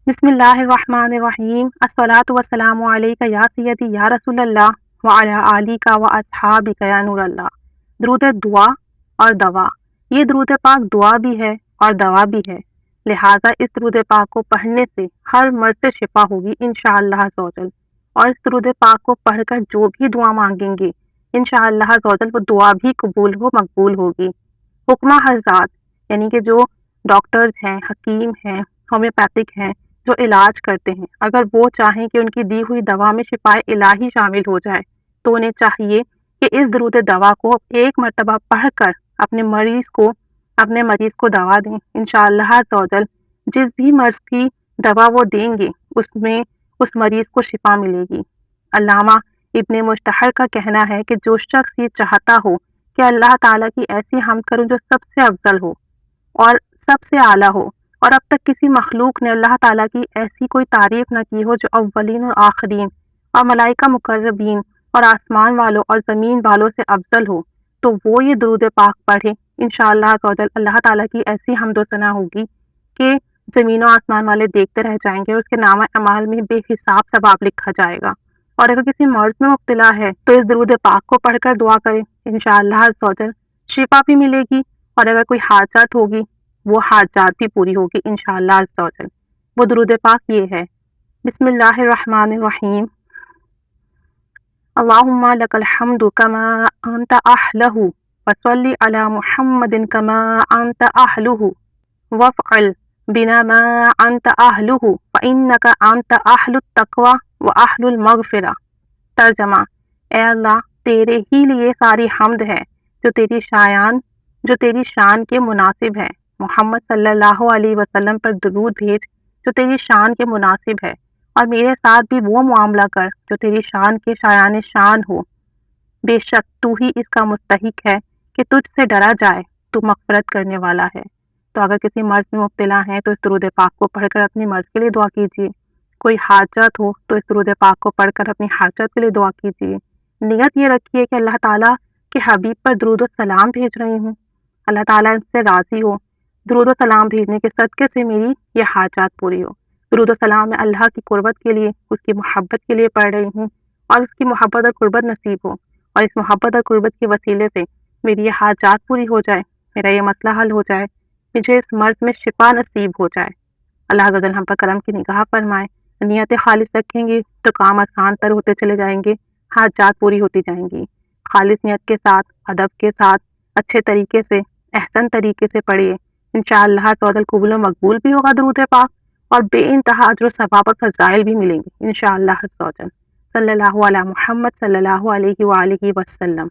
بسم اللہ الرحمن الرحیم، الصلاۃ والسلام علیک یا سیدی یا رسول اللہ وعلی آلک و اصحابک یا نور اللہ۔ درود دعا اور دوا، یہ درود پاک دعا بھی ہے اور دوا بھی ہے، لہٰذا اس درود پاک کو پڑھنے سے ہر مرض سے شفا ہوگی انشاءاللہ عز و جل، اور اس درود پاک کو پڑھ کر جو بھی دعا مانگیں گے انشاءاللہ عز و جل وہ دعا بھی قبول مقبول ہوگی۔ حکمہ حضرات یعنی کہ جو ڈاکٹرز ہیں، حکیم ہیں، ہومیوپیتھک ہیں، جو علاج کرتے ہیں، اگر وہ چاہیں کہ ان کی دی ہوئی دوا میں شفائے الہی شامل ہو جائے تو انہیں چاہیے کہ اس درود دوا کو ایک مرتبہ پڑھ کر اپنے مریض کو دوا دیں۔ انشاءاللہ عز و جل جس بھی مرض کی دوا وہ دیں گے اس میں اس مریض کو شفا ملے گی۔ علامہ ابن مشتہر کا کہنا ہے کہ جو شخص یہ چاہتا ہو کہ اللہ تعالیٰ کی ایسی حمد کروں جو سب سے افضل ہو اور سب سے اعلیٰ ہو، اور اب تک کسی مخلوق نے اللہ تعالیٰ کی ایسی کوئی تعریف نہ کی ہو جو اولین اور آخرین اور ملائکہ مقربین اور آسمان والوں اور زمین والوں سے افضل ہو، تو وہ یہ درود پاک پڑھے۔ انشاءاللہ عز و جل اللہ تعالیٰ کی ایسی حمد و ثنا ہوگی کہ زمین و آسمان والے دیکھتے رہ جائیں گے اور اس کے نامہ اعمال میں بے حساب ثواب لکھا جائے گا۔ اور اگر کسی مرض میں مبتلا ہے تو اس درود پاک کو پڑھ کر دعا کرے، انشاءاللہ عز و جل شفا بھی ملے گی، اور اگر کوئی حاجت ہوگی وہ حاجات بھی پوری ہوگی انشاءاللہ عز و جل۔ وہ درود پاک یہ ہے: بسم اللہ الرحمن الرحیم، اللہم لک الحمد کما انت اہلہ وصلی علی محمد کما انت اہلہ وافعل بنا ما انت اہلہ فانک انت اہل التقوی واہل المغفرہ۔ ترجمہ: اے اللہ، تیرے ہی لیے ساری حمد ہے جو تیری شان کے مناسب ہے۔ محمد صلی اللہ علیہ وسلم پر درود بھیج جو تیری شان کے مناسب ہے، اور میرے ساتھ بھی وہ معاملہ کر جو تیری شان کے شایان شان ہو۔ بے شک تو ہی اس کا مستحق ہے کہ تجھ سے ڈرا جائے، تو مغفرت کرنے والا ہے۔ تو اگر کسی مرض میں مبتلا ہیں تو اس درود پاک کو پڑھ کر اپنی مرض کے لیے دعا کیجیے۔ کوئی حاجت ہو تو اس درود پاک کو پڑھ کر اپنی حاجت کے لیے دعا کیجیے۔ نیت یہ رکھیے کہ اللہ تعالیٰ کے حبیب پر درود و سلام بھیج رہی ہوں، اللہ تعالیٰ ان سے راضی ہو۔ درود و سلام بھیجنے کے صدقے سے میری یہ حاجات پوری ہو۔ درود و سلام میں اللہ کی قربت کے لیے، اس کی محبت کے لیے پڑھ رہی ہوں، اور اس کی محبت اور قربت نصیب ہو، اور اس محبت اور قربت کے وسیلے سے میری یہ حاجات پوری ہو جائے، میرا یہ مسئلہ حل ہو جائے، مجھے اس مرض میں شفا نصیب ہو جائے۔ اللہ عز و جل ہم پر کرم کی نگاہ فرمائے۔ نیت خالص رکھیں گے تو کام آسان تر ہوتے چلے جائیں گے، حاجات پوری ہوتی جائیں گی۔ خالص نیت کے ساتھ، ادب کے ساتھ، اچھے طریقے سے، احسن طریقے سے پڑھیے، انشاءاللہ عز و جل قبول و مقبول بھی ہوگا درود پاک، اور بے انتہا اجر و ثواب اور فضائل بھی ملیں گے انشاءاللہ عز و جل۔ صلی اللہ علی محمد صلی اللہ علیہ وآلہ وسلم۔